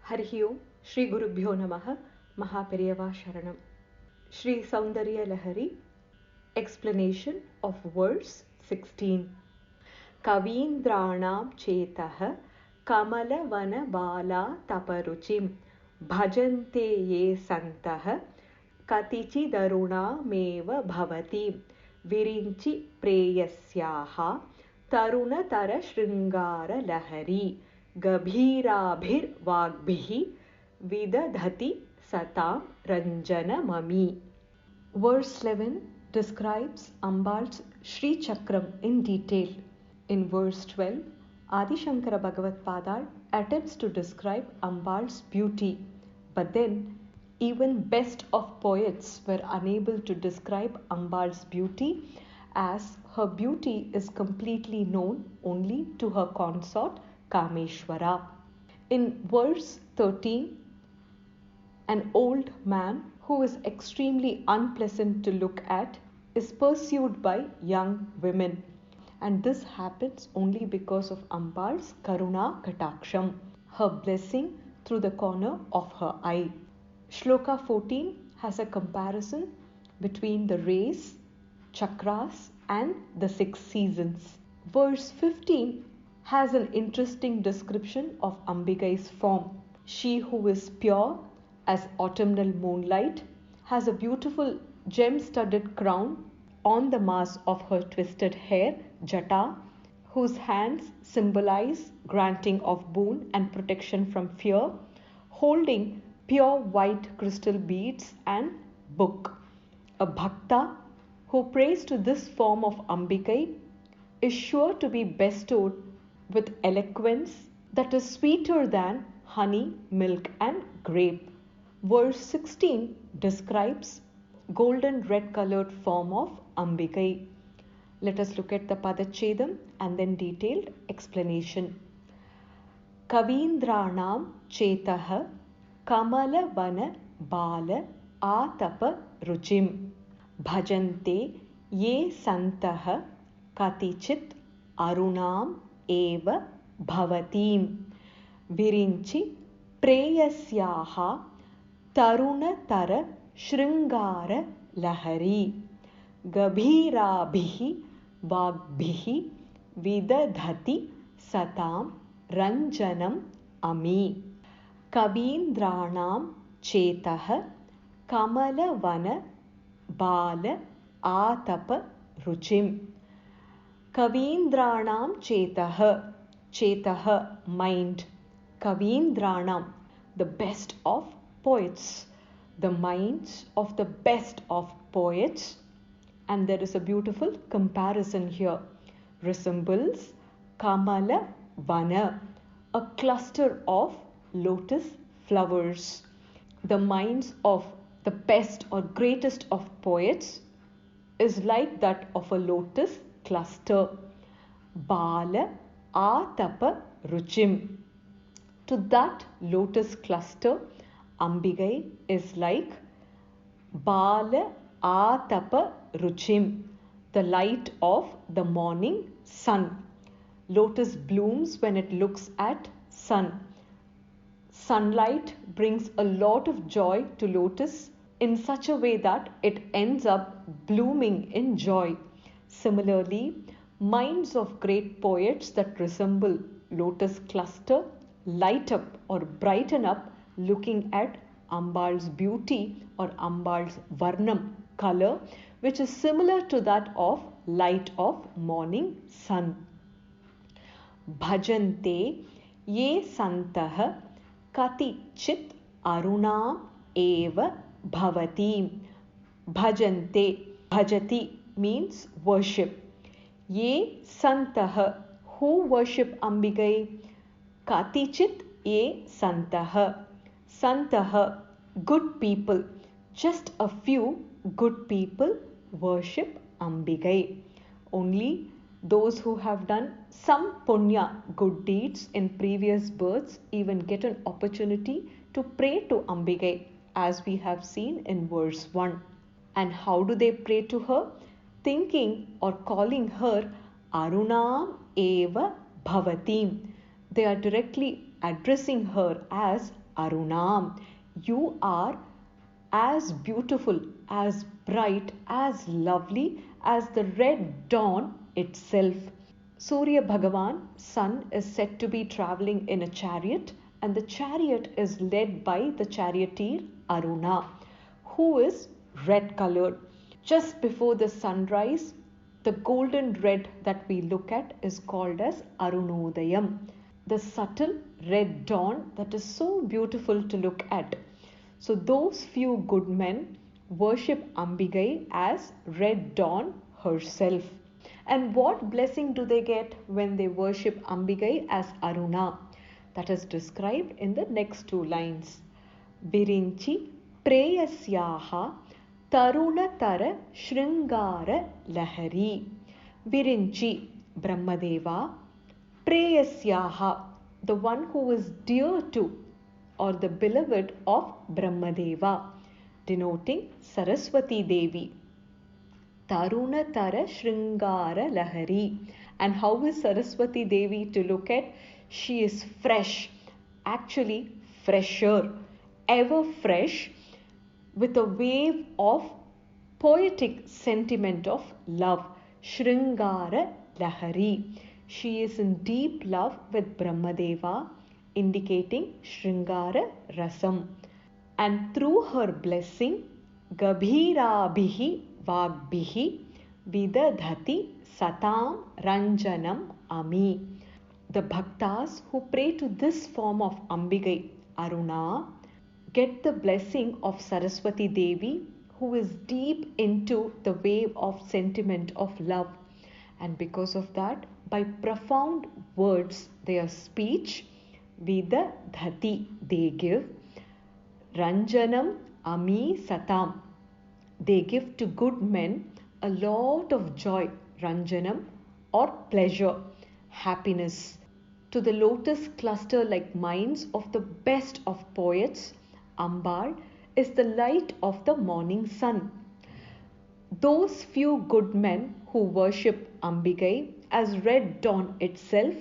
Harihi Om, Shri Gurubhyo Namaha, Mahaperiyava Sharanam. Shri Soundarya Lahari, explanation of verse 16. Kavindranam chetah kamalavana bala taparuchim bhajante ye santah katichidaruna meva bhavati virinchi preyasyaha tarunatara shringara lahari gabhirabhir vagbhihi vidadhati satam ranjana mami. Verse 11 describes Ambal's Sri Chakram in detail. In verse 12, Adi Shankara Bhagavad Padar attempts to describe Ambal's beauty, but then even best of poets were unable to describe Ambal's beauty, as her beauty is completely known only to her consort Kameshwara. In verse 13, an old man who is extremely unpleasant to look at is pursued by young women, and this happens only because of Ambal's Karuna Kataksham, her blessing through the corner of her eye. Shloka 14 has a comparison between the rays, chakras and the 6 seasons. Verse 15 has an interesting description of Ambikai's form. She who is pure as autumnal moonlight has a beautiful gem-studded crown on the mass of her twisted hair, Jata, whose hands symbolize granting of boon and protection from fear, holding pure white crystal beads and book. A bhakta who prays to this form of Ambikai is sure to be bestowed with eloquence that is sweeter than honey, milk and grape. Verse 16 describes golden red colored form of Ambikai. Let us look at the Padachedam and then detailed explanation. Kavindranam chetah kamala vana bala atapa ruchim bhajante ye santah katichit arunam eva bhavatim virinchi preyasyaha tarunatara shringara lahari gabhirabhihi vagbhihi vidadhati satam ranjanam ami. Kavindranam chetah kamalavana bala atapa ruchim. Kavindranam chetah, chetah mind. Kavindranam, the best of poets, the minds of the best of poets. And there is a beautiful comparison here. Resembles Kamala Vana, a cluster of lotus flowers. The minds of the best or greatest of poets is like that of a lotus cluster. Bala Atapa Ruchim. To that lotus cluster, Ambigai is like Bala Atapa Ruchim, the light of the morning sun. Lotus blooms when it looks at sun. Sunlight brings a lot of joy to lotus in such a way that it ends up blooming in joy. Similarly, minds of great poets that resemble lotus cluster light up or brighten up looking at Ambal's beauty or Ambal's Varnam, color, which is similar to that of light of morning sun. Bhajante ye santah kati chit arunam eva bhavati. Bhajante, bhajati means worship. Ye santah, who worship Ambikai? Katichit ye santah. Santah, good people. Just a few good people worship Ambikai. Only those who have done some punya, good deeds in previous births, even get an opportunity to pray to Ambikai, as we have seen in verse 1. And how do they pray to her? Thinking or calling her Arunam eva bhavatim. They are directly addressing her as Arunam. You are as beautiful, as bright, as lovely as the red dawn itself. Surya Bhagavan, sun, is said to be traveling in a chariot, and the chariot is led by the charioteer Aruna, who is red colored. Just before the sunrise, the golden red that we look at is called as Arunodayam, the subtle red dawn that is so beautiful to look at. So those few good men worship Ambigai as red dawn herself. And what blessing do they get when they worship Ambigai as Aruna? That is described in the next two lines. Virinchi preyasyaha tarunatara shringara lahari. Virinchi, Brahmadeva, preyasyaha, the one who is dear to or the beloved of Brahmadeva, denoting Saraswati Devi. Tarunatara Shringara Lahari. And how is Saraswati Devi to look at? She is fresh, actually fresher, ever fresh, with a wave of poetic sentiment of love. Shringara Lahari. She is in deep love with Brahmadeva, indicating Shringara Rasam. And through her blessing, Gabhirabhihi Vagbhihi Vidadhati Satam Ranjanam Ami. The bhaktas who pray to this form of Ambigai, Aruna, get the blessing of Saraswati Devi, who is deep into the wave of sentiment of love. And because of that, by profound words, their speech, Vidadhati, they give, Ranjanam Ami Satam, they give to good men a lot of joy, Ranjanam, or pleasure, happiness. To the lotus cluster like minds of the best of poets, Ambal is the light of the morning sun. Those few good men who worship Ambigai as red dawn itself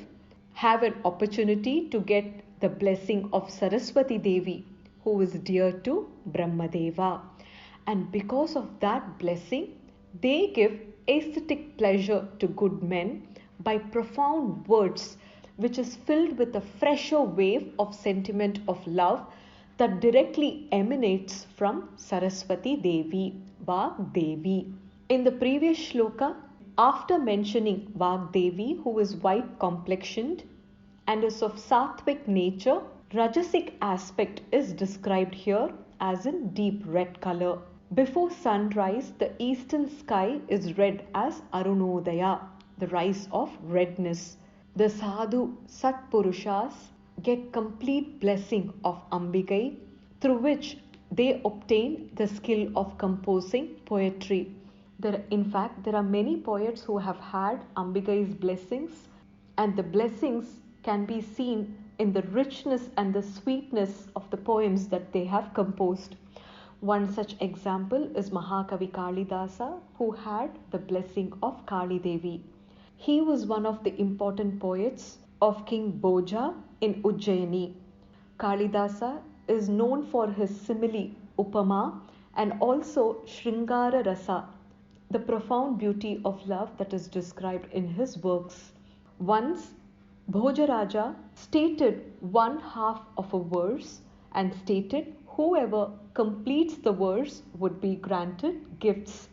have an opportunity to get the blessing of Saraswati Devi, who is dear to Brahmadeva. And because of that blessing, they give aesthetic pleasure to good men by profound words, which is filled with a fresher wave of sentiment of love that directly emanates from Saraswati Devi, Vagdevi. In the previous shloka, after mentioning Vagdevi, who is white complexioned and is of sattvic nature, Rajasic aspect is described here as in deep red color. Before sunrise, the eastern sky is red as Arunodaya, the rise of redness. The sadhu Satpurushas get complete blessing of Ambigai, through which they obtain the skill of composing poetry. In fact, there are many poets who have had Ambigai's blessings, and the blessings can be seen in the richness and the sweetness of the poems that they have composed. One such example is Mahakavi Kalidasa, who had the blessing of Kali Devi. He was one of the important poets of King Bhoja in Ujjaini. Kalidasa is known for his simile Upama and also Shringara Rasa, the profound beauty of love that is described in his works. Once, Bhojaraja stated one half of a verse and stated whoever completes the verse would be granted gifts.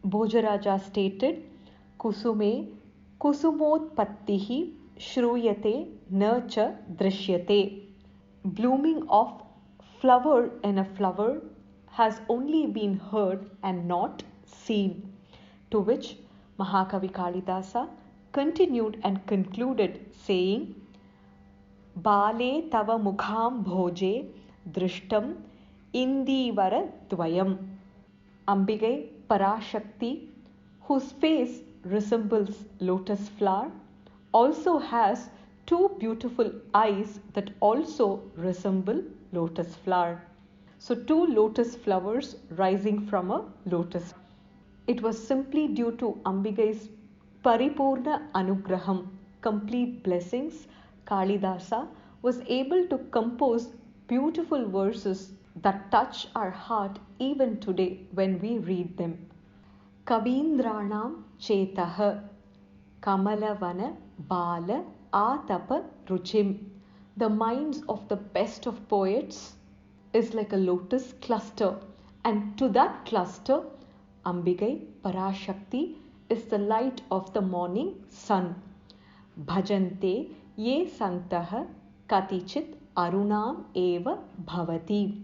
Bhojaraja stated, Kusume kusumotpattihi shruyate na cha drishyate. Blooming of flower in a flower has only been heard and not seen. To which Mahakavi Kalidasa continued and concluded saying, Bale tava mukham bhoje drishtam indivara dvayam. Ambigai Parashakti, whose face resembles lotus flower, also has two beautiful eyes that also resemble lotus flower. So two lotus flowers rising from a lotus. It was simply due to Ambigai's Paripurna Anugraham, complete blessings, Kalidasa was able to compose Beautiful verses that touch our heart even today when we read them. Kavindranam Chetah Kamalavana Bala Atapa Ruchim. The minds of the best of poets is like a lotus cluster, and to that cluster, Ambigai Parashakti is the light of the morning sun. Bhajante ye santah katichit arunam eva bhavati.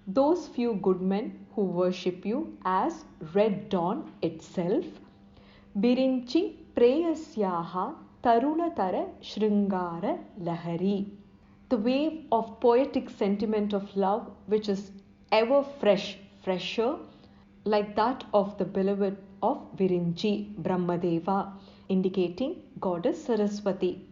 Those few good men who worship you as red dawn itself. Birinchi preyasyaha tarunatara shringara lahari. The wave of poetic sentiment of love which is ever fresher, like that of the beloved of Virinchi, Brahmadeva, indicating goddess Saraswati.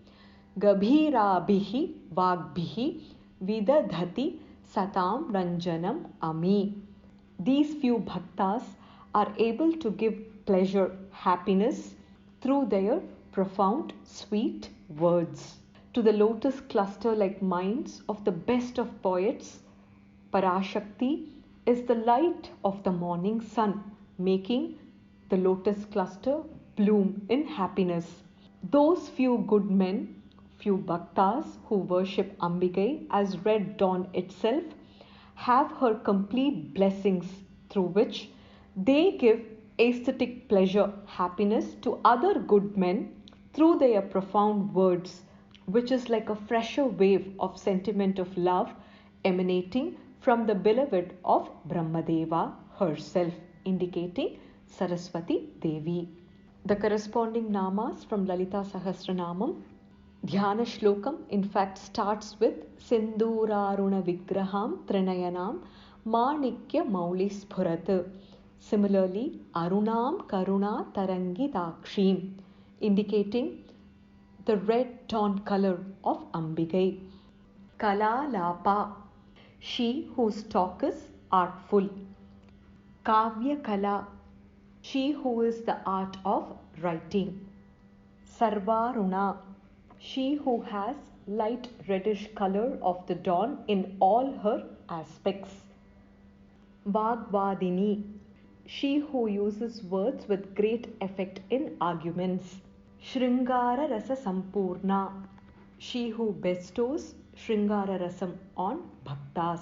Gabhirabhihi vagbhihi vidadhati satam ranjanam ami. These few bhaktas are able to give pleasure, happiness through their profound, sweet words. To the lotus cluster-like minds of the best of poets, Parashakti is the light of the morning sun, making the lotus cluster bloom in happiness. Those few good men, few bhaktas who worship Ambigai as red dawn itself, have her complete blessings through which they give aesthetic pleasure, happiness to other good men through their profound words, which is like a fresher wave of sentiment of love emanating from the beloved of Brahmadeva herself, indicating Saraswati Devi. The corresponding namas from Lalita Sahasranamam, Dhyana Shlokam, in fact starts with Sinduraruna Vigraham Trinayanam Manikya Mauli Sphurat. Similarly, Arunam Karuna Tarangitakshim, indicating the red dawn color of Ambigai. Kala Lapa, she whose talk is artful. Kavya Kala, she who is the art of writing. Sarvaruna, she who has light reddish color of the dawn in all her aspects. Vagvadini, she who uses words with great effect in arguments. Shringara Rasa Sampurna, she who bestows Shringara Rasam on bhaktas.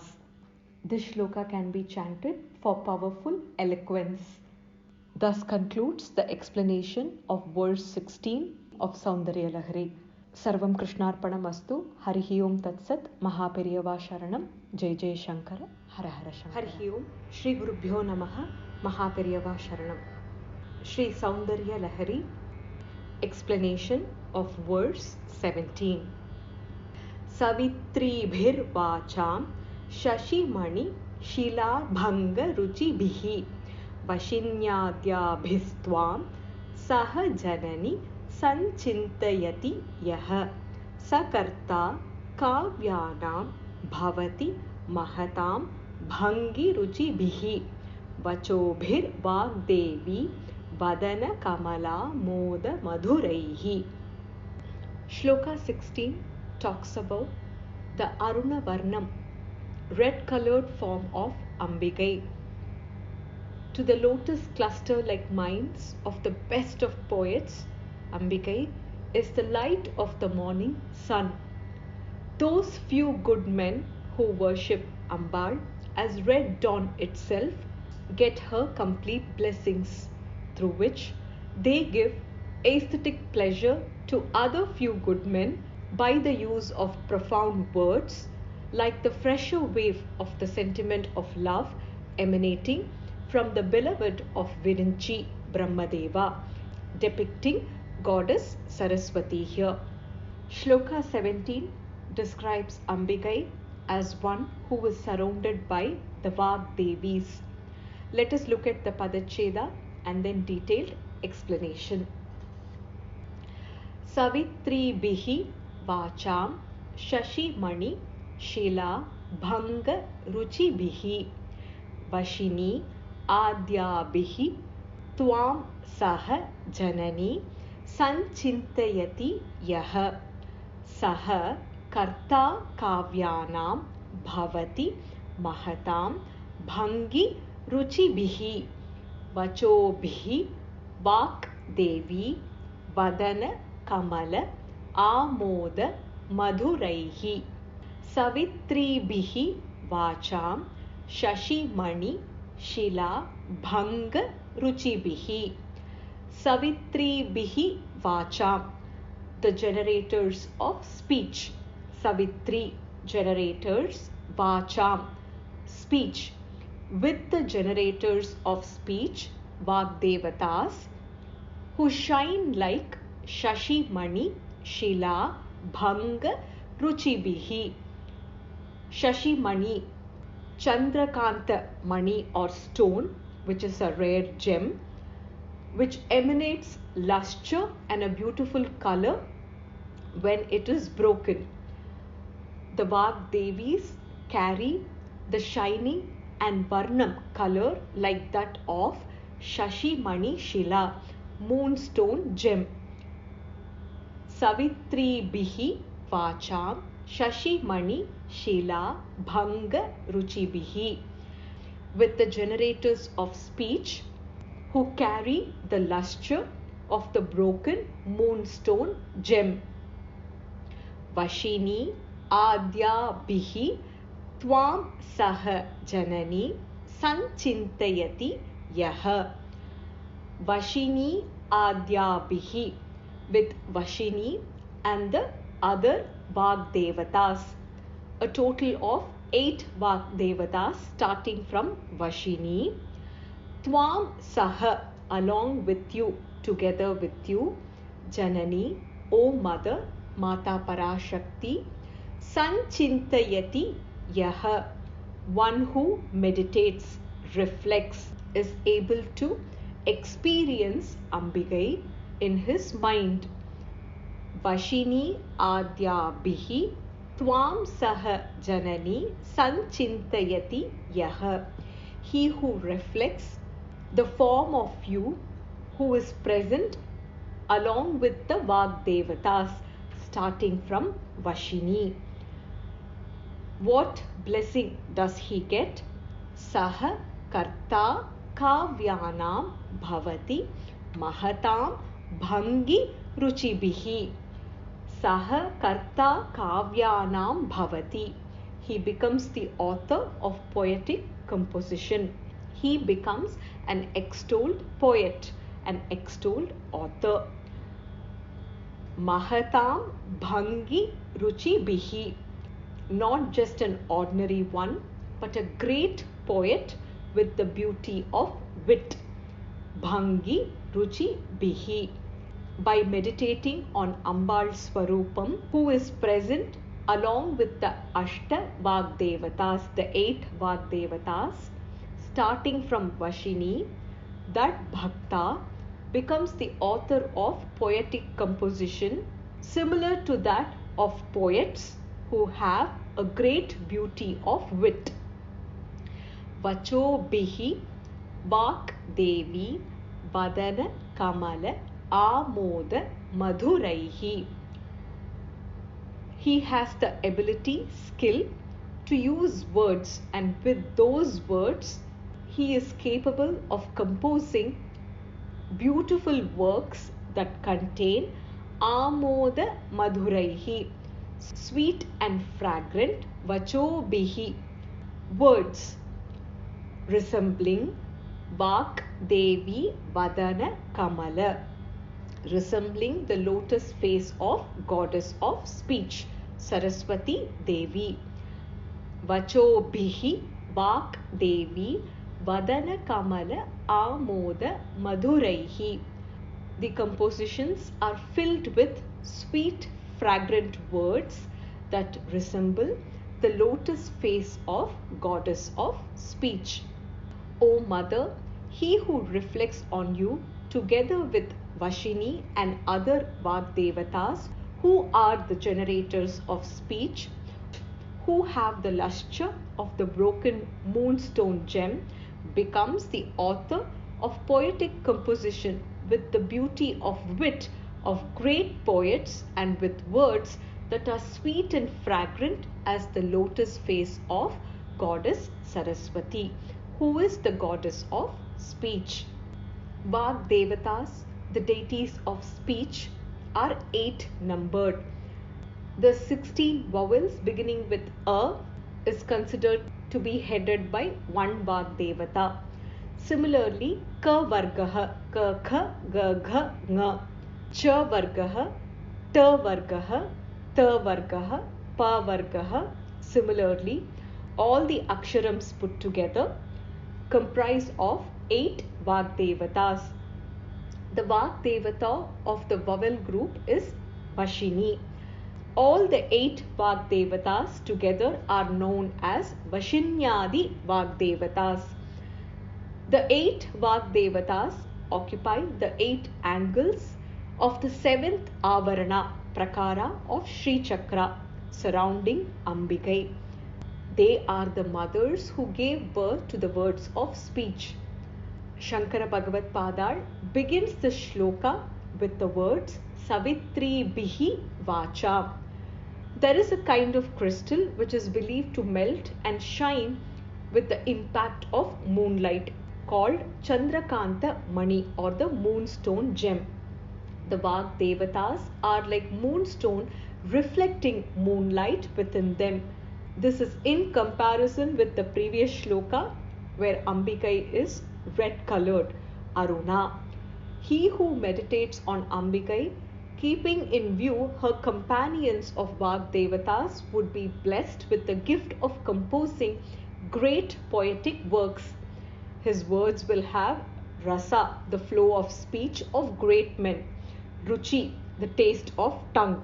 This shloka can be chanted for powerful eloquence. Thus concludes the explanation of verse 16 of Soundarya Lahari. Sarvam Krishnarpanamastu. Harihi Om Tatsat. Mahaperiyava Sharanam. Jai Jai Shankara. Hara Hara Shankara. Harihi Om. Shri Gurubhyo Namaha. Mahaperiyava Sharanam. Shri Soundarya Lahari. Explanation of verse 17. Savitri Bhir Vacham Shashimani Shila Bhanga Ruchi Bihi Vashinyadya Bhistvam Saha Janani Sanchintayati Yaha Sakarta Kavyanam Bhavati Mahatam Bhangi Ruchi Bihi Vachobhir Vagdevi Vadana Kamala Moda Madhuraihi. Shloka 16 talks about the Aruna Varnam, red colored form of Ambigai. To the lotus cluster like minds of the best of poets, Ambigai is the light of the morning sun. Those few good men who worship Ambal as red dawn itself get her complete blessings, through which they give aesthetic pleasure to other few good men by the use of profound words, like the fresher wave of the sentiment of love emanating from the beloved of Virinchi, Brahmadeva, depicting goddess Saraswati here. Shloka 17 describes Ambigai as one who is surrounded by the Vagdevis. Let us look at the Padacheda and then detailed explanation. Savitri Bihi Vacham Shashi Mani Shila Bhanga Ruchi Bihi Vashini Adya Bihi Tvam Saha Janani Sanchintayati Yaha Saha Karta Kavyanam bhavati mahatam bhangi ruchibhihi vachobhihi vak devi vadana kamala amoda madhuraihi savitribihi vacham shashimani shila bhanga ruchibhihi savitribihi vacham, the generators of speech. Savitri, generators, vacham, speech. With the generators of speech, Vagdevatas, who shine like Shashi Mani, Shila, Bhanga, Ruchibihi. Shashi Mani, Chandrakanta Mani or stone, which is a rare gem, which emanates luster and a beautiful color when it is broken. The Vagdevis carry the shining and Varnam color like that of Shashi Mani Shila, moonstone gem. Savitri Bihi Vacham Shashi Mani Shila Bhanga Ruchibihi, with the generators of speech who carry the luster of the broken moonstone gem. Vashini Adya Bihi Tvam Saha Janani Sanchintayati Yaha. Vashini Adya Bihi, with Vashini and the other Vagdevatas, a total of 8 Vagdevatas starting from Vashini. Tvam Saha, along with you, together with you. Janani, O Mother, Mata Parashakti. Sanchintayati Yaha, one who meditates, reflects, is able to experience Ambigai in his mind. Vashini Adya Bihi Tvam Saha Janani Sanchintayati Yaha, he who reflects the form of you who is present along with the Vagdevatas starting from Vashini. What blessing does he get? Saha Karta Kavyanam Bhavati Mahatam Bhangi Ruchibihi. Saha Karta Kavyanam Bhavati. He becomes the author of poetic composition. He becomes an extolled poet, an extolled author. Mahatam Bhangi Ruchibihi, not just an ordinary one, but a great poet with the beauty of wit. Bhangi Ruchibihi. By meditating on Ambal Swarupam, who is present along with the Ashta Vagdevatas, the 8 Vagdevatas, starting from Vashini, that Bhakta becomes the author of poetic composition similar to that of poets who have a great beauty of wit. Vacho Bihi Vak Devi Vadana Kamala Amoda Madhuraihi. He has the ability, skill to use words, and with those words he is capable of composing beautiful works that contain Amoda Madhuraihi, sweet and fragrant Vachobihi, words resembling Vak Devi Vadana Kamala, resembling the lotus face of goddess of speech, Saraswati Devi. Vachobihi Vak Devi Vadana Kamala Amoda Madhuraihi. The compositions are filled with sweet, fragrant words that resemble the lotus face of goddess of speech. O Mother, he who reflects on you together with Vashini and other Vagdevatas, who are the generators of speech, who have the luster of the broken moonstone gem, becomes the author of poetic composition with the beauty of wit of great poets and with words that are sweet and fragrant as the lotus face of goddess Saraswati, who is the goddess of speech. Vag Devatas, the deities of speech, are 8 numbered. The 16 vowels beginning with a is considered to be headed by one Vag Devata. Similarly, Ka Vargaha, Ka Kha, Ga Gha, Nga, Cha Vargaha, Ta Vargaha, Ta Vargaha, Pa Vargaha. Similarly, all the aksharams put together comprise of 8 Vag Devatas. The Vag Devata of the vowel group is Vashini. All the 8 Vag Devatas together are known as Vashinyadi Vag Devatas. The 8 Vag Devatas occupy the 8 angles of the 7th Avarana Prakara of Sri Chakra surrounding Ambikai. They are the mothers who gave birth to the words of speech. Shankara Bhagavad Padar begins the shloka with the words Savitri Bihi Vacha. There is a kind of crystal which is believed to melt and shine with the impact of moonlight called Chandrakanta Mani or the moonstone gem. The Vag Devatas are like moonstone reflecting moonlight within them. This is in comparison with the previous shloka where Ambikai is red colored, Aruna. He who meditates on Ambikai, keeping in view her companions of Vag Devatas, would be blessed with the gift of composing great poetic works. His words will have rasa, the flow of speech of great men, ruchi, the taste of tongue,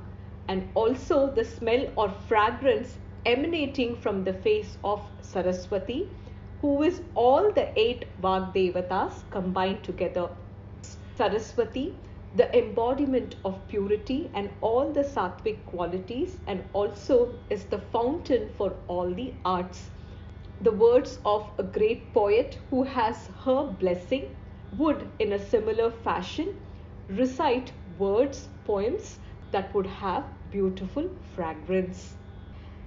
and also the smell or fragrance emanating from the face of Saraswati, who is all the 8 Vag Devatas combined together. Saraswati, the embodiment of purity and all the sattvic qualities, and also is the fountain for all the arts. The words of a great poet who has her blessing would, in a similar fashion, recite words, poems that would have beautiful fragrance.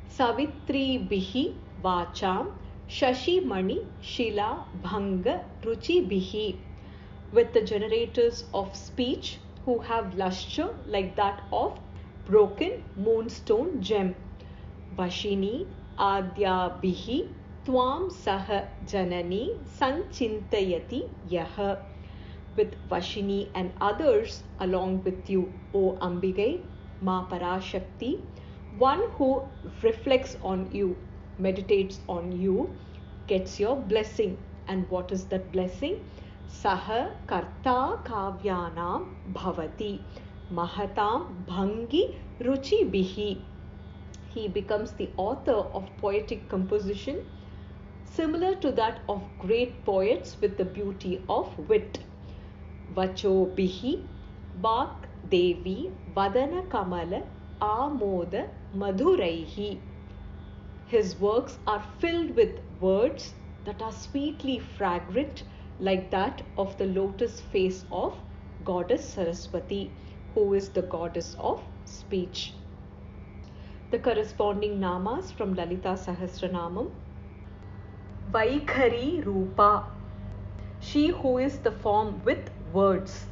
Savitri Bihi Vacham Shashi Mani Shila Bhanga Ruchi Bihi, with the generators of speech who have lustre like that of broken moonstone gem. Vashini Adya Bihi Twam Saha Janani Sanchintayati Yaha, with Vashini and others along with you, O Ambigai, Ma Parashakti, one who reflects on you, meditates on you, gets your blessing. And what is that blessing? Saha Karta Kavyanam Bhavati Mahatam Bhangi Ruchi Bihi. He becomes the author of poetic composition similar to that of great poets with the beauty of wit. Vacho Bihi Vak Devi Vadana Kamala Amoda Madhuraihi. His works are filled with words that are sweetly fragrant like that of the lotus face of goddess Saraswati, who is the goddess of speech. The corresponding namas from Lalita Sahasranamam. Vaikhari Rupa, she who is the form with words.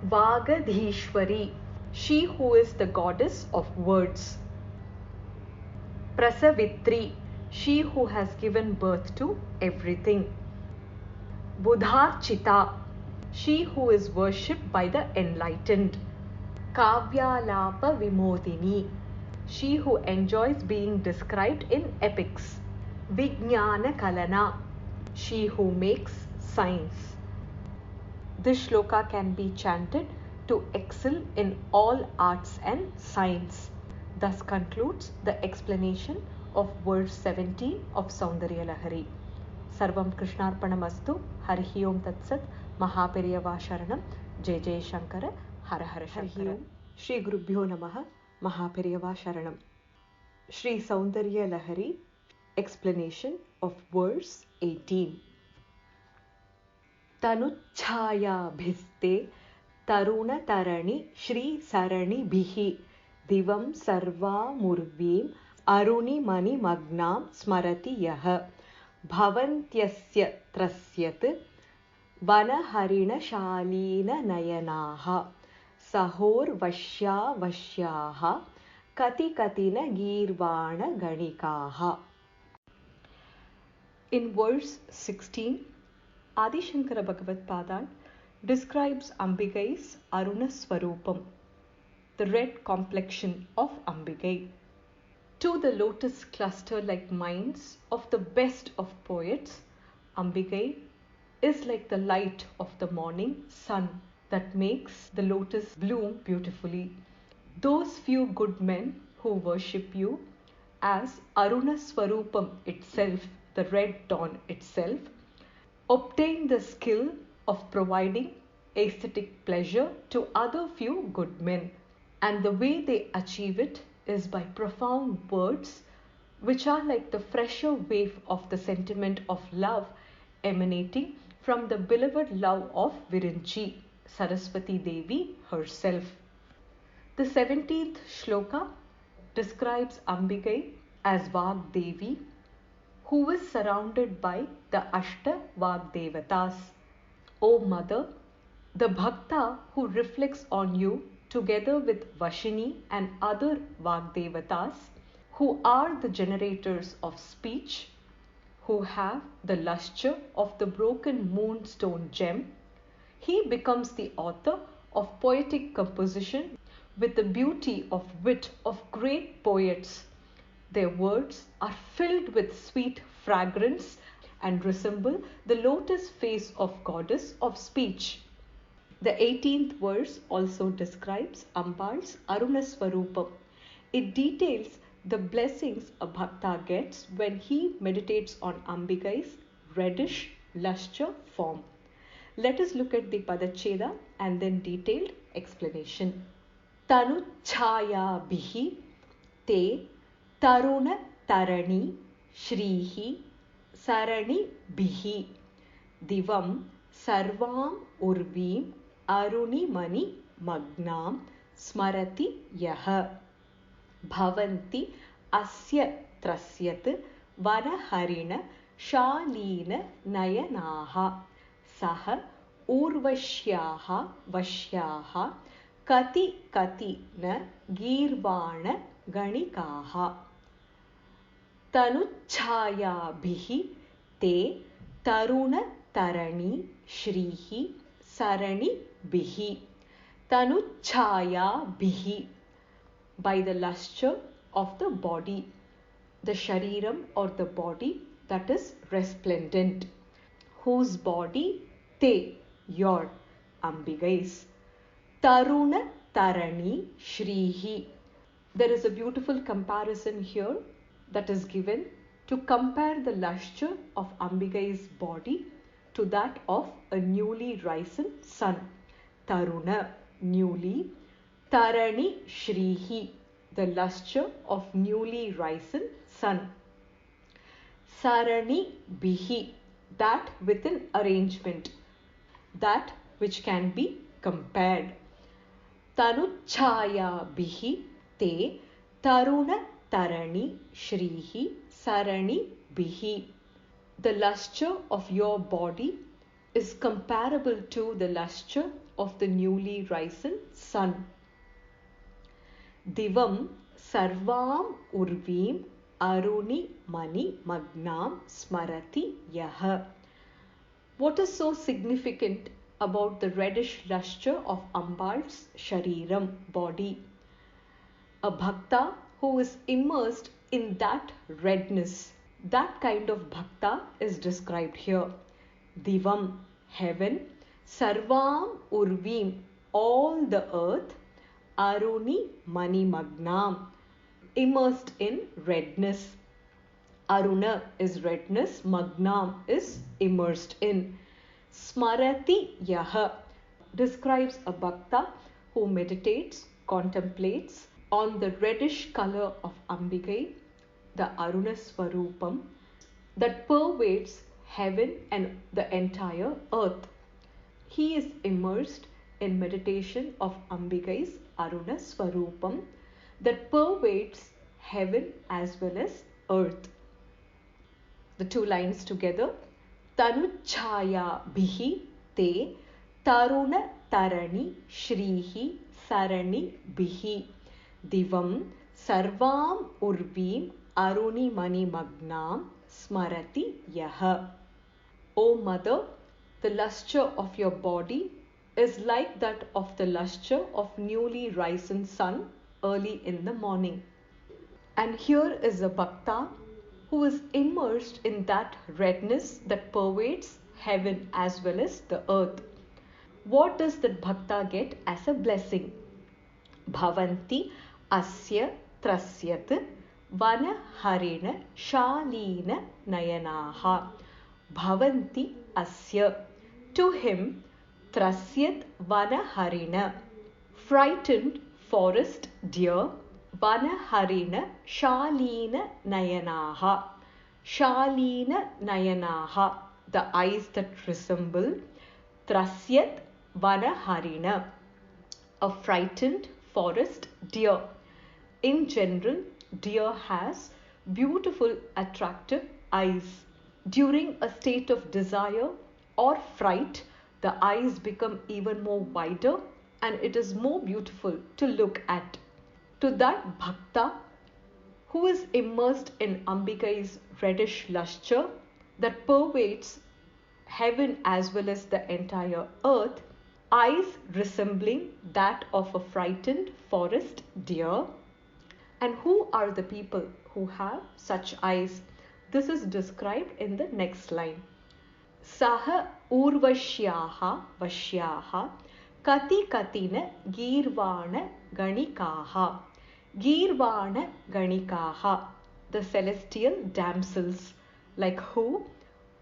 Vagadhishwari, she who is the goddess of words. Prasavitri, she who has given birth to everything. Budharchita, she who is worshipped by the enlightened. Kavyalapa Vimodini, she who enjoys being described in epics. Vijnana Kalana, she who makes signs. This shloka can be chanted to excel in all arts and science. Thus concludes the explanation of verse 17 of Soundarya Lahari. Sarvam Krishnarpanamastu. Harihi Om Tatsat. Mahaperiyava Sharanam. Jai Jai Shankara. Hara Hara Shankara. Shri Gurubhyo Namaha. Mahaperiyava Sharanam. Shri Soundarya Lahari. Explanation of verse 18. Tanuchhaya bhiste taruna tarani Shri Sarani bihi Divam sarva murvim aruni mani magnam smarati yaha bhavantyasya trasyat vanaharina shalina nayanaha sahor vashya vashyaha kati katina girvana ganikaha. In verse 16, Adi Shankara Bhagavad Padal describes Ambigai's Aruna Swarupam, the red complexion of Ambigai. To the lotus cluster-like minds of the best of poets, Ambigai is like the light of the morning sun that makes the lotus bloom beautifully. Those few good men who worship you as Aruna Swarupam itself, the red dawn itself, obtain the skill of providing aesthetic pleasure to other few good men. And the way they achieve it is by profound words which are like the fresher wave of the sentiment of love emanating from the beloved love of Virinchi, Saraswati Devi herself. The 17th shloka describes Ambigai as Vagdevi, who is surrounded by the Ashta Vagdevatas. O Mother, the Bhakta who reflects on you together with Vashini and other Vagdevatas, who are the generators of speech, who have the lustre of the broken moonstone gem, he becomes the author of poetic composition with the beauty of wit of great poets. Their words are filled with sweet fragrance and resemble the lotus face of goddess of speech. The 18th verse also describes Ambal's Aruna Swarupam. It details the blessings a bhakta gets when he meditates on Ambigai's reddish lustre form. Let us look at the Padacheda and then detailed explanation. Tanu chaya bihi te taruna tarani shrihi sarani bihi divam sarvam urvim aruni mani magnam smarati yaha bhavanti asya trasyat vanaharina shalina nayanaha saha urvashyaha vashyaha kati kati na girvana ganikaha tanuchhaya bihi te taruna tarani shrihi sarani bihi tanuchhaya bihi, by the lustre of the body, the shariram or the body that is resplendent, whose body te, your, Ambigais. Taruna tarani shrihi. There is a beautiful comparison here that is given to compare the lustre of Ambigai's body to that of a newly risen sun. Taruna, newly. Tarani shrihi, the lustre of newly risen sun. Sarani bihi, that with an arrangement, that which can be compared. Tanuchhaya bihi te taruna tarani shrihi sarani bihi. The lustre of your body is comparable to the lustre of the newly risen sun. Divam sarvam urvim aruni mani magnam smarati yaha. What is so significant about the reddish lustre of Ambal's shariram, body? A bhakta who is immersed in that redness, that kind of bhakta is described here. Divam, heaven, sarvam urvim, all the earth, aruni mani magnam, immersed in redness. Aruna is redness, magnam is immersed in. Smarati yaha describes a bhakta who meditates, contemplates on the reddish color of Ambigai, the Aruna Swarupam, that pervades heaven and the entire earth. He is immersed in meditation of Ambigai's Aruna Swarupam, that pervades heaven as well as earth. The two lines together. Tanuchaya bihi te taruna tarani shrihi sarani bihi divam sarvam urvim aruni mani magnam smarati yaha. O mother, the lustre of your body is like that of the lustre of newly risen sun early in the morning. And here is a bhakta who is immersed in that redness that pervades heaven as well as the earth. What does that bhakta get as a blessing? Bhavanti asya trasyat vana harina shalina nayanaha. Bhavanti asya. To him, trasyat vana harina. Frightened forest deer. Vana harina shalina nayanaha. Shalina nayanaha. The eyes that resemble. Trasyat vana harina. A frightened forest deer. In general, deer has beautiful, attractive eyes. During a state of desire or fright, the eyes become even more wider and it is more beautiful to look at. To that bhakta who is immersed in Ambikai's reddish lustre that pervades heaven as well as the entire earth, eyes resembling that of a frightened forest deer. And who are the people who have such eyes? This is described in the next line. Saha urvashyaha vashyaha kati katina girvana ganikaha. Girvana ganikaha. The celestial damsels. Like who?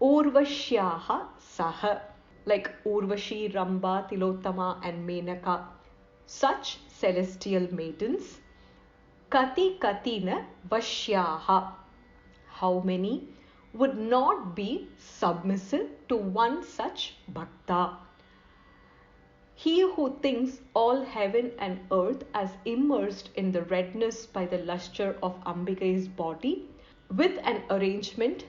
Urvashyaha saha. Like Urvashi, Ramba, Tilottama and Menaka. Such celestial maidens. Kati katina vashyaha. How many would not be submissive to one such bhakta? He who thinks all heaven and earth as immersed in the redness by the lustre of Ambikai's body, with an arrangement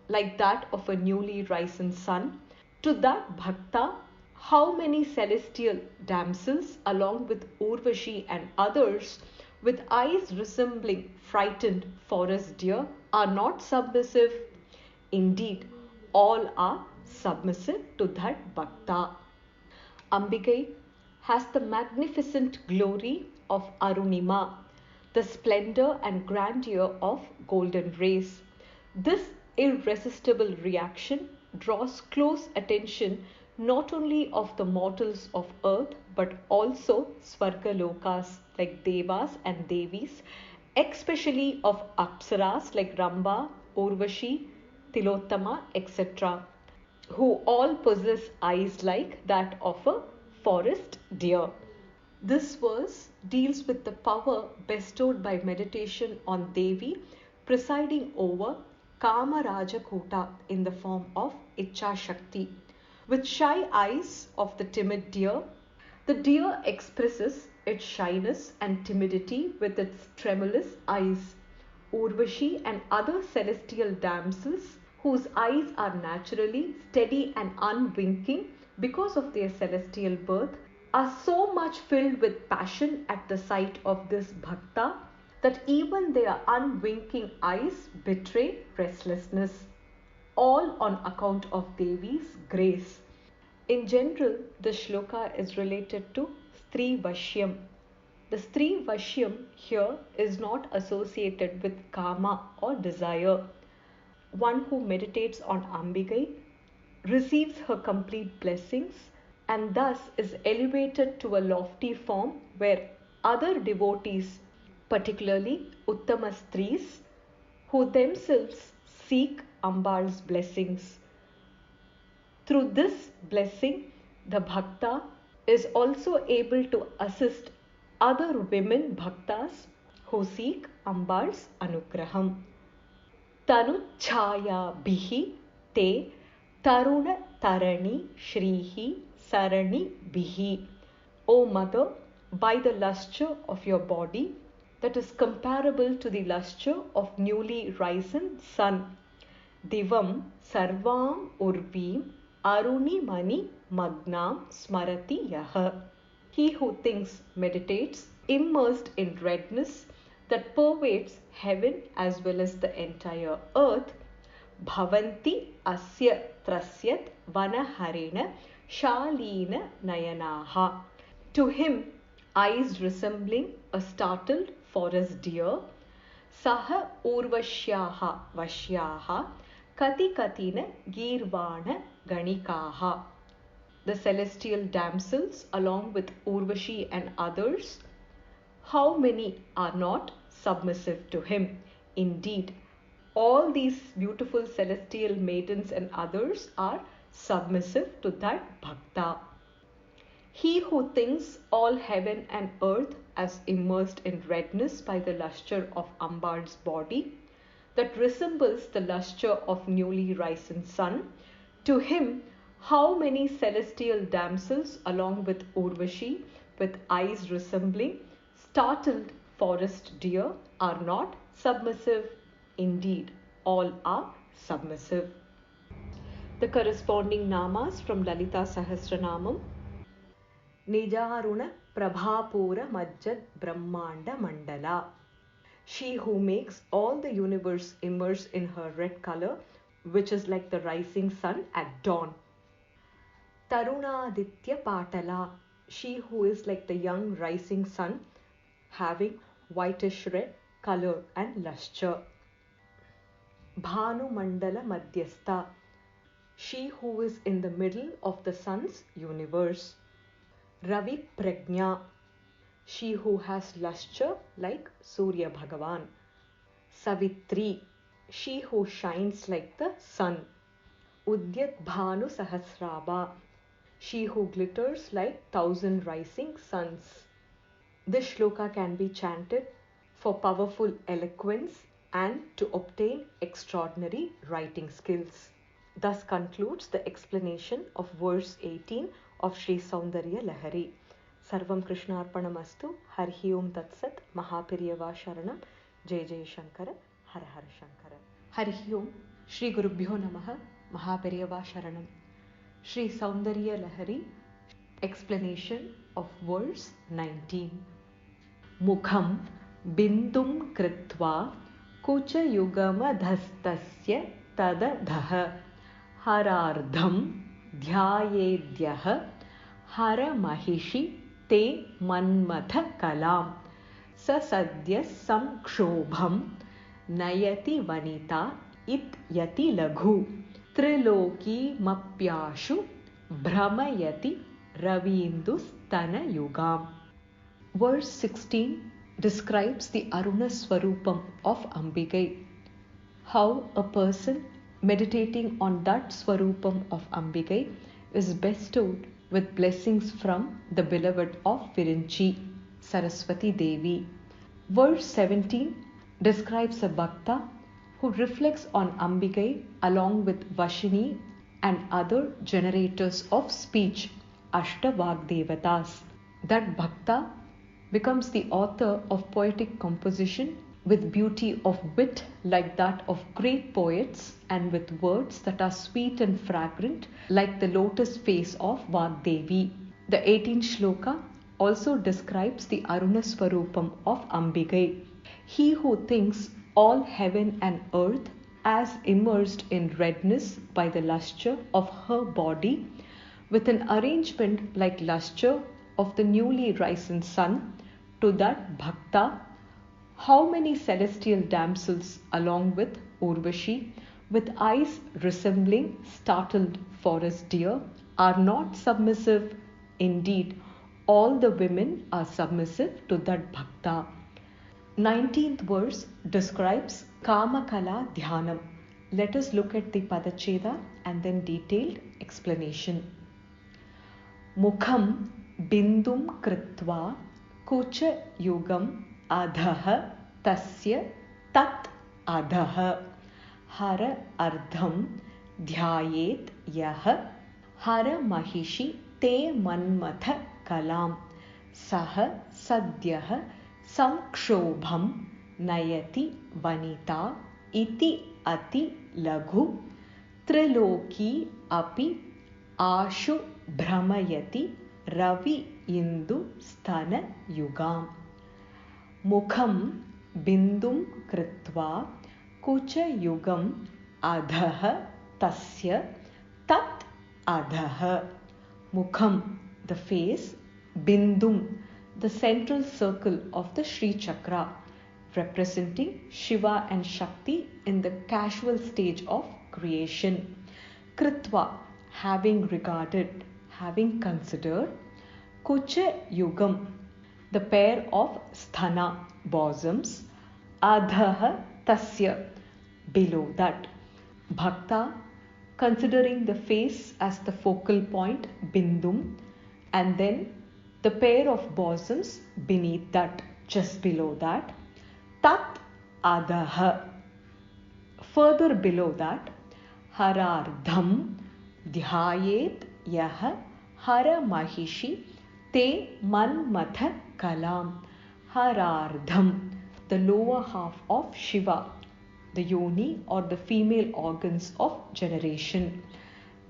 like that of a newly risen sun, to that bhakta, how many celestial damsels along with Urvashi and others with eyes resembling frightened forest deer are not submissive? Indeed, all are submissive to that bhakta. Ambikai has the magnificent glory of Arunima, the splendor and grandeur of golden rays. This irresistible reaction draws close attention not only of the mortals of earth but also Svargalokas like Devas and Devis, especially of Apsaras like Ramba, Urvashi, Tilottama, etc., who all possess eyes like that of a forest deer. This verse deals with the power bestowed by meditation on Devi presiding over Kama Rajakota in the form of Icha Shakti. With shy eyes of the timid deer, the deer expresses its shyness and timidity with its tremulous eyes. Urvashi and other celestial damsels whose eyes are naturally steady and unwinking because of their celestial birth, are so much filled with passion at the sight of this bhakta that even their unwinking eyes betray restlessness, all on account of Devi's grace. In general, the shloka is related to Stri Vashyam. The Stri Vashyam here is not associated with kama or desire. One who meditates on Ambikai receives her complete blessings and thus is elevated to a lofty form where other devotees, particularly Uttama Stris, who themselves seek Ambal's blessings. Through this blessing, the bhakta is also able to assist other women bhaktas who seek Ambal's anugraham. Tanuchaya bihi te taruna tarani shrihi sarani bihi. O mother, by the lustre of your body, that is comparable to the lustre of newly risen sun. Divam sarvam urvim aruni mani magnam smarati yaha. He who thinks, meditates, immersed in redness that pervades heaven as well as the entire earth, bhavanti asya trasyat vanaharena shalina nayanaha. To him, eyes resembling a startled forest deer, saha urvashyaha vashyaha kati katina girvana ganikaha. The celestial damsels along with Urvashi and others, how many are not submissive to him? Indeed, all these beautiful celestial maidens and others are submissive to that bhakta. He who thinks all heaven and earth as immersed in redness by the lustre of Ambal's body, that resembles the lustre of newly risen sun, to him how many celestial damsels along with Urvashi, with eyes resembling startled forest deer, are not submissive? Indeed, all are submissive. The corresponding namas from Lalita Sahasranamam. Nijaruna Prabhapura Majjad Brahmanda Mandala. She who makes all the universe immerse in her red color, which is like the rising sun at dawn. Tarunaditya Patala. She who is like the young rising sun, having whitish red color and lustre. Bhanu Mandala Madhyastha. She who is in the middle of the sun's universe. Ravi Prajna. She who has lustre like Surya Bhagavan. Savitri. She who shines like the sun. Udyat Bhanu Sahasraba. She who glitters like 1,000 rising suns. This shloka can be chanted for powerful eloquence and to obtain extraordinary writing skills. Thus concludes the explanation of verse 18 of Sri Soundarya Lahari. Sarvam Krishnarpanamastu. Harhi Om Tatsat. Mahaperiyava Sharanam. Jai Jai Shankara. Har Har Shankara. Harhi Om. Shri Gurubhyo Namaha. Mahaperiyava Sharanam. Sri Soundarya Lahari. Explanation of verse 19. Mukham bindum kritva kucha yugamadhastasya tadadhaha harardham dhyayedyah hara mahishi te manmatha kalam sasadya samkshobham nayati vanita ityati laghu triloki mapyashu brahmayati ravindustana yugam. Verse 16 describes the Aruna Swarupam of Ambigai. How a person meditating on that Swarupam of Ambigai is bestowed with blessings from the beloved of Virinchi, Saraswati Devi. Verse 17 describes a Bhakta who reflects on Ambigai along with Vashini and other generators of speech, Ashtavag Devatas. That Bhakta becomes the author of poetic composition with beauty of wit like that of great poets and with words that are sweet and fragrant like the lotus face of Vagdevi. The 18th shloka also describes the Aruna Swarupam of Ambigai. He who thinks all heaven and earth as immersed in redness by the lustre of her body, with an arrangement like lustre of the newly risen sun, to that Bhakta, how many celestial damsels along with Urvashi, with eyes resembling startled forest deer, are not submissive? Indeed, all the women are submissive to that Bhakta. 19th verse describes Kamakala Dhyanam. Let us look at the Padacheda and then detailed explanation. Mukham bindum kritva kucha yugam adhaha tasya tat adhaha hara ardham dhyayet yah hara mahishi te manmatha kalam saha sadyah samkshobham nayati vanita iti ati laghu triloki api ashu bhramayati ravi indu sthana yugam mukham bindum kritva kucha yugam adhah tasya tat adhah. Mukham, the face, bindum, the central circle of the Sri Chakra, representing Shiva and Shakti in the casual stage of creation. Kritva, having regarded, having considered. Kucha yugam, the pair of sthana, bosoms. Adhaha tasya, below that. Bhakta, considering the face as the focal point, bindum, and then the pair of bosoms beneath that, just below that. Tat adhaha, further below that. Harardham dhyayet yah hara mahishi te manmatha kalam. Harardham, the lower half of Shiva, the yoni or the female organs of generation.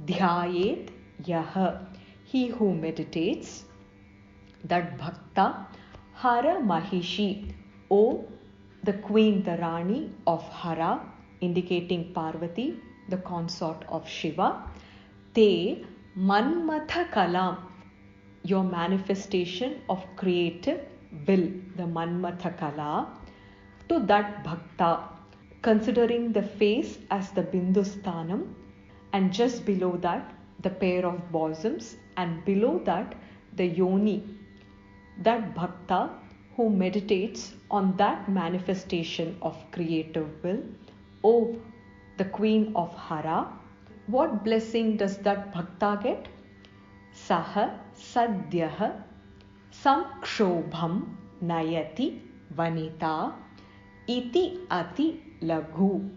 Dhyayet yah, he who meditates. That bhakta. Hara mahishi, O the queen, the Rani of Hara, indicating Parvati, the consort of Shiva. Te manmatha kalam, your manifestation of creative will, the manmatha kala. To that bhakta, considering the face as the bindusthanam, and just below that the pair of bosoms, and below that the yoni, that bhakta who meditates on that manifestation of creative will, O the queen of Hara, what blessing does that bhakta get? Saha sadyah samkshobham nayati vanita iti ati laghu.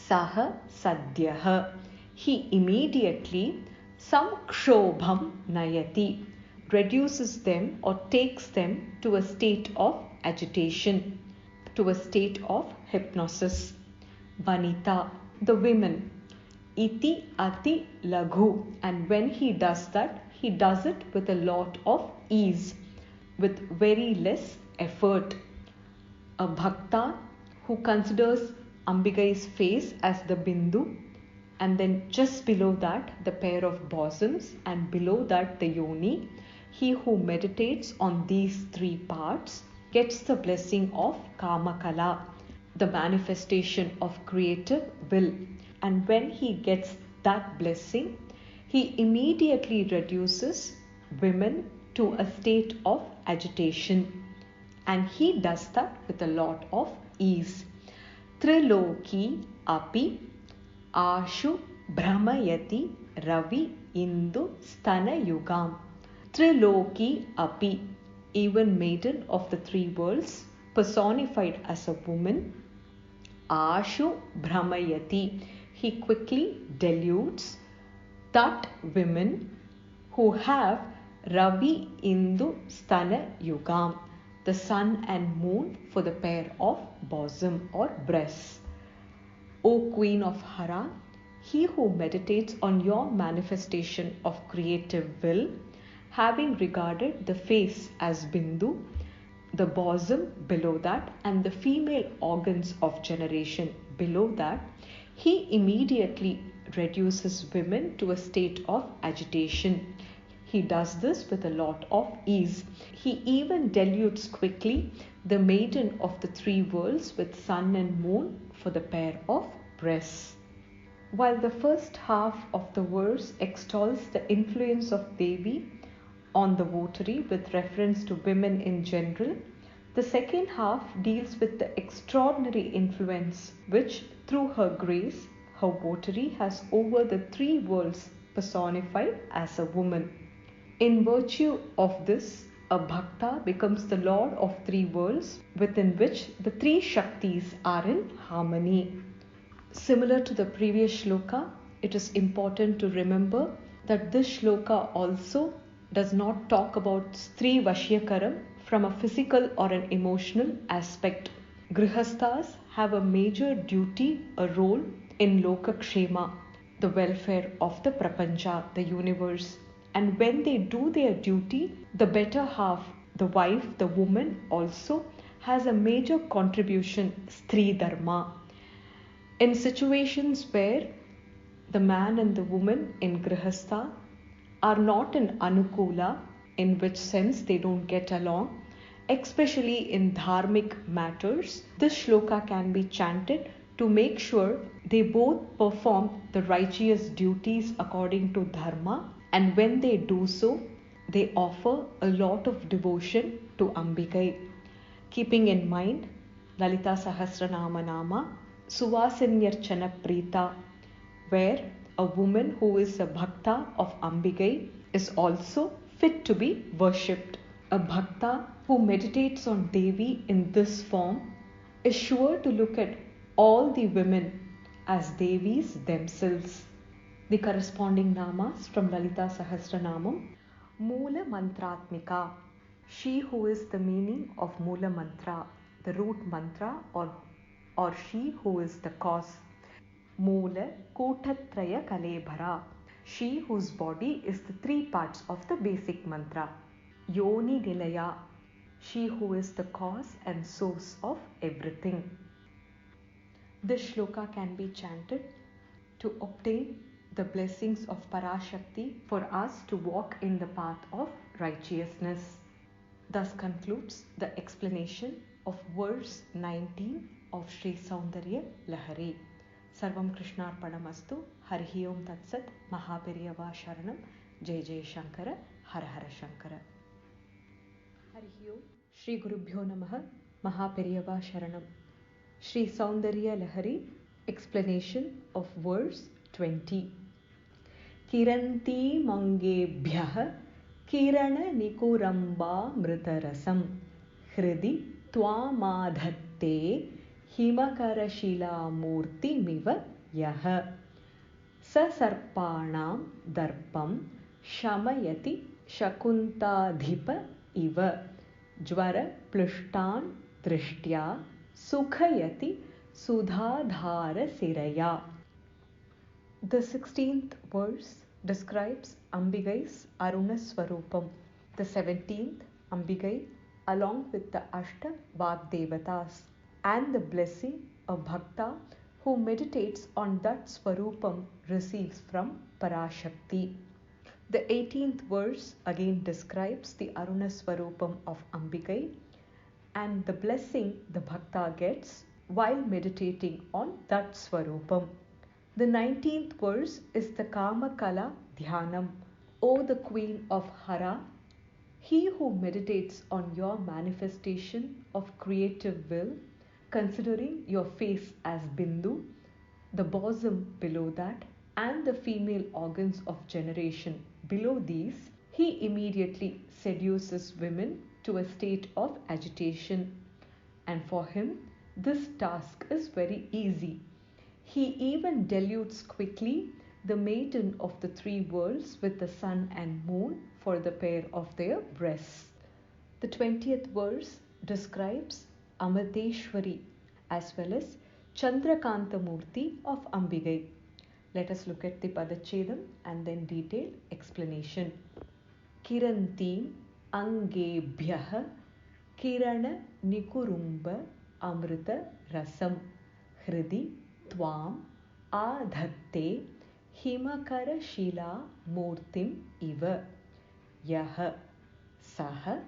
Saha sadyah, he immediately, samkshobham nayati, reduces them or takes them to a state of agitation, to a state of hypnosis. Vanita, the women. Iti ati laghu, and when he does that, he does it with a lot of ease, with very less effort. A bhakta who considers Ambikai's face as the bindu, and then just below that the pair of bosoms, and below that the yoni, he who meditates on these three parts gets the blessing of Kamakala, the manifestation of creative will. And when he gets that blessing, he immediately reduces women to a state of agitation. And he does that with a lot of ease. Triloki api ashu brahmayati ravi indu sthana yugam. Triloki api, even maiden of the three worlds, personified as a woman. Ashu brahmayati, he quickly deludes that women who have Ravi Indu Sthana Yugam, the sun and moon for the pair of bosom or breasts. O Queen of Hara, he who meditates on your manifestation of creative will, having regarded the face as Bindu, the bosom below that, and the female organs of generation below that, he immediately reduces women to a state of agitation. He does this with a lot of ease. He even deludes quickly the maiden of the three worlds with sun and moon for the pair of breasts. While the first half of the verse extols the influence of Devi on the votary with reference to women in general, the second half deals with the extraordinary influence which, through her grace, her votary has over the three worlds personified as a woman. In virtue of this, a bhakta becomes the lord of three worlds within which the three Shaktis are in harmony. Similar to the previous shloka, it is important to remember that this shloka also does not talk about Stri Vashyakaram from a physical or an emotional aspect. Grihasthas have a major duty, a role in Lokakshema, the welfare of the Prapancha, the universe. And when they do their duty, the better half, the wife, the woman also has a major contribution, Stri Dharma. In situations where the man and the woman in Grihastha are not in Anukula, in which sense they don't get along, especially in dharmic matters, this shloka can be chanted to make sure they both perform the righteous duties according to dharma, and when they do so, they offer a lot of devotion to Ambikai. Keeping in mind Lalita Sahasranama Nama, Suvasinyarchana Prita, where a woman who is a bhakta of Ambikai is also fit to be worshipped. A bhakta who meditates on Devi in this form is sure to look at all the women as Devis themselves. The corresponding namas from Lalita Sahasranamam: Moola Mantratmika, she who is the meaning of Moola Mantra, the root mantra, or she who is the cause. Moola Kotatraya Kalebhara, she whose body is the three parts of the basic mantra. Yoni Nilaya, she who is the cause and source of everything. This shloka can be chanted to obtain the blessings of Parashakti for us to walk in the path of righteousness. Thus concludes the explanation of verse 19 of Sri Soundarya Lahari. Sarvam Krishnarpanamastu. Harihi Om Tatsat. Mahaperiyava Sharanam. Jai Jai Shankara. Har Har Shankara. Harihi Om. Shri Gurubhyo Namaha. Mahaperiyava Sharanam. Sri Soundarya Lahari. Explanation of verse 20. Kiranti Mangebhyah Kirana Nikuramba Mritarasam Hridi Twamadhatte Himakarashila Murti Miva Yaha Sasarpanam Darpam Shamayati Shakuntadhipa Iva Jvara Plushtan Drishtya Sukhayati Sudhadhara Siraya. The 16th verse describes Ambigai's Aruna Swarupam. The 17th, Ambigai, along with the Ashta Vagdevatas, and the blessing a bhakta who meditates on that Swarupam receives from Parashakti. The 18th verse again describes the Aruna Swarupam of Ambigai and the blessing the bhakta gets while meditating on that Swarupam. The 19th verse is the Kamakala Dhyanam. O the Queen of Hara, he who meditates on your manifestation of creative will, considering your face as Bindu, the bosom below that, and the female organs of generation below these, he immediately seduces women to a state of agitation. And for him, this task is very easy. He even dilutes quickly the maiden of the three worlds with the sun and moon for the pair of their breasts. The 20th verse describes Amadeshwari as well as Chandrakanta Murti of Ambigai. Let us look at the Padachedam and then detailed explanation. Kirantim Angebhyah Kirana Nikurumba Amrita Rasam Hridi Tvam Adhatte Himakara Shila Murtim Iva Yaha Saha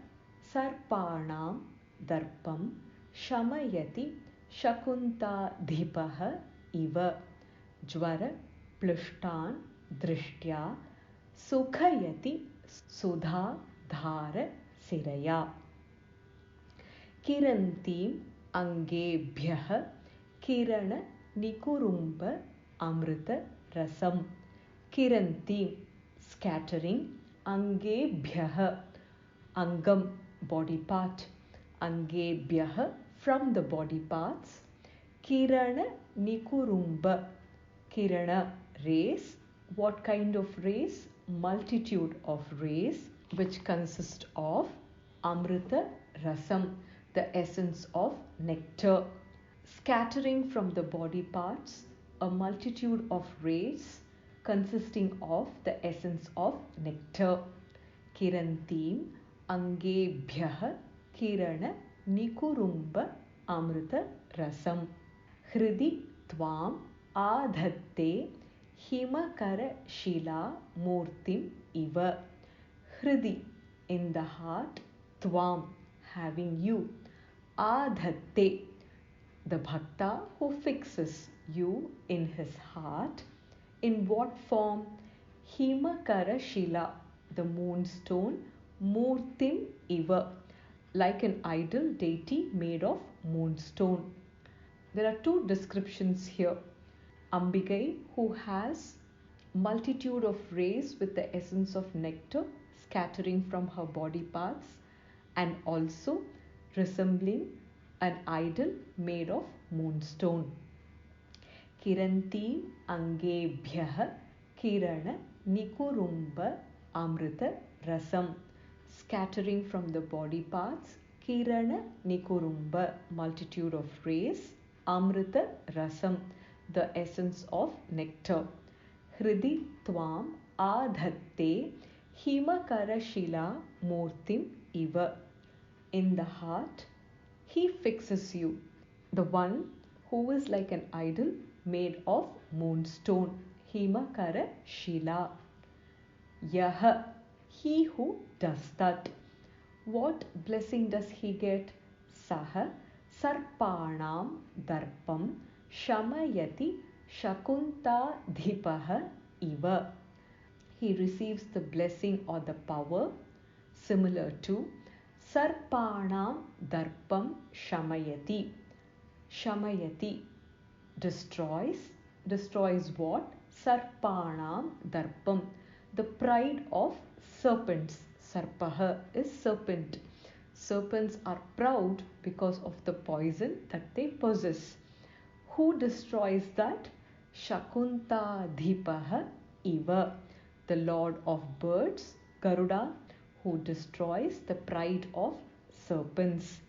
Sarpanam Darpam Shamayati Shakuntadhipaha Iva Jvara Plushtan Drishtya Sukhayati Sudha Dhara Siraya. Kirantim Angebhyah Kirana Nikurumba Amrita Rasam. Kirantim, scattering. Angebhyah, Angam, body part. Angebhyah, from the body parts. Kirana Nikurumba, Kirana, rays. What kind of rays? Multitude of rays, which consist of Amrita rasam, the essence of nectar. Scattering from the body parts a multitude of rays consisting of the essence of nectar. Kirantim angebhyah kirana nikurumba amrita rasam. Hridi tvam adhatte himakara shila murtim iva. Hridi, in the heart, tvam, having you, adhatte, the bhakta who fixes you in his heart. In what form? Himakara shila, the moonstone, murtim iva, like an idol deity made of moonstone. There are two descriptions here. Ambigai, who has multitude of rays with the essence of nectar scattering from her body parts, and also resembling an idol made of moonstone. Kirantim angebhyah kirana nikurumba amrita rasam, scattering from the body parts, kirana nikurumba, multitude of rays, amrita rasam, the essence of nectar. Hridi tvam adhatte himakara shila murtim iva, in the heart he fixes you, the one who is like an idol made of moonstone, himakara shila. Yaha, he who does that. What blessing does he get? Saha sarpanam darpam shamayati shakunta dhipaha iva. He receives the blessing or the power similar to sarpanam darpam shamayati. Shamayati, destroys. Destroys what? Sarpanam darpam, the pride of serpents. Sarpaha is serpent. Serpents are proud because of the poison that they possess. Who destroys that? Shakunta dhipaha iva, the lord of birds, Garuda, who destroys the pride of serpents.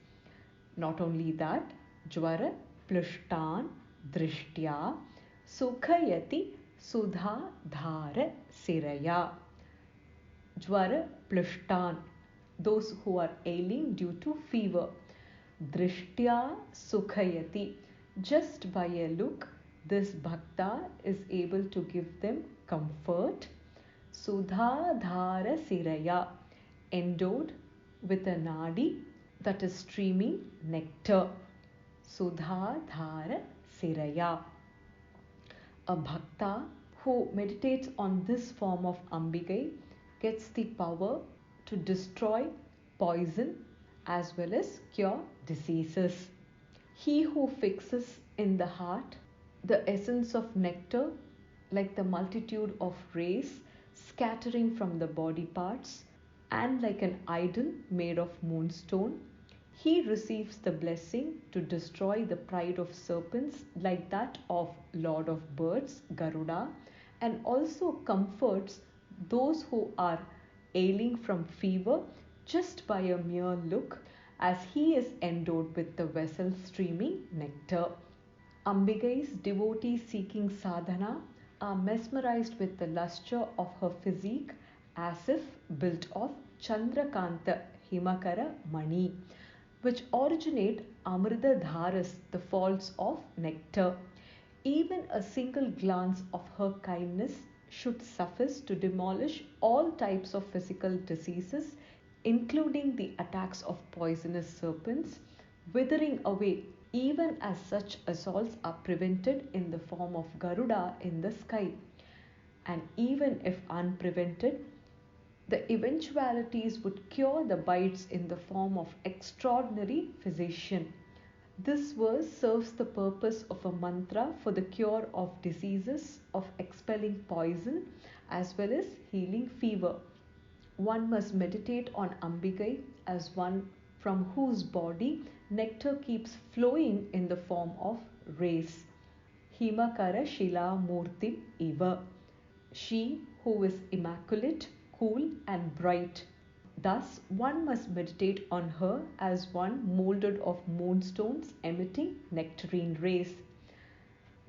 Not only that, Jvara plushtan drishtya sukhayati sudha dhara siraya. Jvara plushtan, those who are ailing due to fever. Drishtya sukhayati, just by a look, this bhakta is able to give them comfort. Sudha dhara siraya, endowed with a nadi that is streaming nectar. Sudha dhara siraya. A bhakta who meditates on this form of Ambigai gets the power to destroy poison as well as cure diseases. He who fixes in the heart the essence of nectar, like the multitude of rays scattering from the body parts, and like an idol made of moonstone, he receives the blessing to destroy the pride of serpents like that of Lord of Birds, Garuda, and also comforts those who are ailing from fever just by a mere look, as he is endowed with the vessel streaming nectar. Ambigai's devotees seeking sadhana are mesmerized with the lustre of her physique as if built of Chandrakanta Himakara Mani, which originate Amrita Dharas, the falls of nectar. Even a single glance of her kindness should suffice to demolish all types of physical diseases, including the attacks of poisonous serpents, withering away even as such assaults are prevented in the form of Garuda in the sky. And even if unprevented, the eventualities would cure the bites in the form of extraordinary physician. This verse serves the purpose of a mantra for the cure of diseases, of expelling poison, as well as healing fever. One must meditate on Ambigai as one from whose body nectar keeps flowing in the form of rays. Himakara Shila Murti Eva. She who is immaculate, cool, and bright. Thus, one must meditate on her as one moulded of moonstones emitting nectarine rays.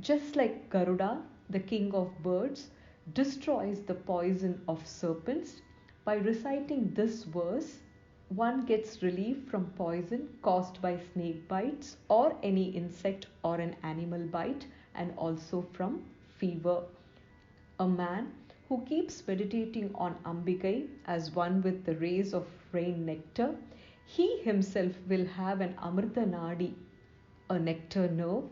Just like Garuda, the king of birds, destroys the poison of serpents, by reciting this verse, one gets relief from poison caused by snake bites or any insect or an animal bite, and also from fever. A man who keeps meditating on Ambikai as one with the rays of rain nectar, he himself will have an Amrita Nadi, a nectar nerve,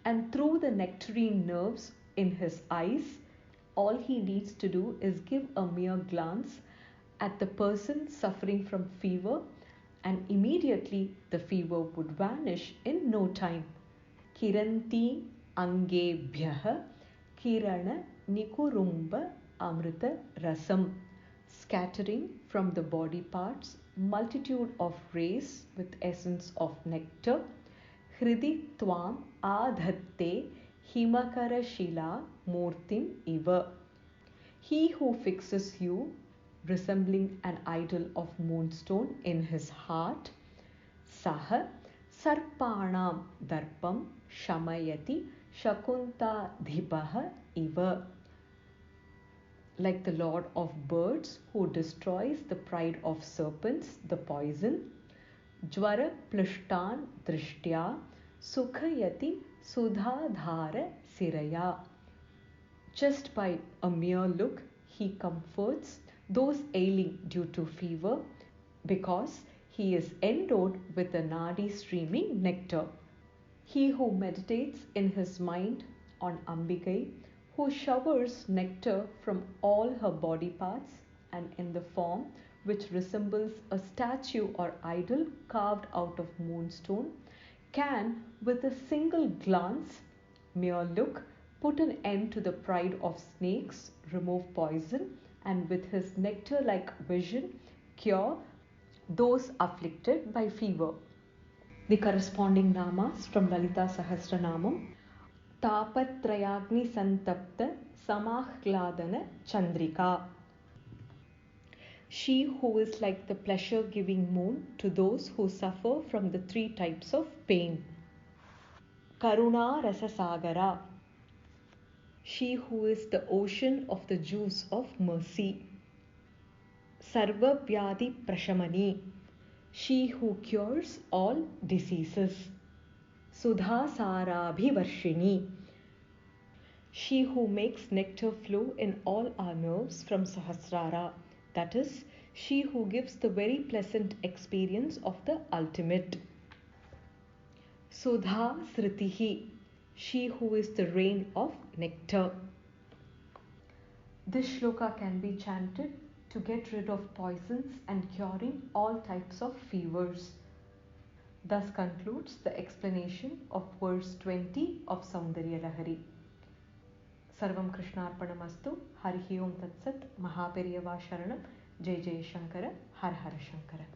and through the nectarine nerves in his eyes, all he needs to do is give a mere glance at the person suffering from fever, and immediately the fever would vanish in no time. Kiranti angebhyah kirana nikurumba amrita rasam, scattering from the body parts multitude of rays with essence of nectar. Hridi tvam adhatte himakara shila murtim iva. He who fixes you, resembling an idol of moonstone in his heart, saha sarpanam darpam shamayati shakunta dhipaha iva. Like the lord of birds who destroys the pride of serpents, the poison, jvara plishtan drishtya sukhayati sudhadhara siraya. Just by a mere look, he comforts those ailing due to fever, because he is endowed with a nadi streaming nectar. He who meditates in his mind on Ambikai, who showers nectar from all her body parts and in the form which resembles a statue or idol carved out of moonstone, can, with a single glance, mere look, put an end to the pride of snakes, remove poison, and with his nectar-like vision, cure those afflicted by fever. The corresponding namas from Lalita Sahasranamam: Tapatrayagni Santapta Samahladana Chandrika. She who is like the pleasure-giving moon to those who suffer from the three types of pain. Karuna Rasasagara. She who is the ocean of the juice of mercy. Sarva Vyadi Prashamani. She who cures all diseases. Sudha Sarabhivarshini. She who makes nectar flow in all our nerves from Sahasrara, that is, she who gives the very pleasant experience of the ultimate. Sudha Sritihi. She who is the rain of nectar. This shloka can be chanted to get rid of poisons and curing all types of fevers. Thus concludes the explanation of verse 20 of Soundarya Lahari. Sarvam Krishnarpanamastu. Harihi Om Tat Sat. Mahaperiyava Sharanam. Jai Jai Shankara. Har Har Shankara.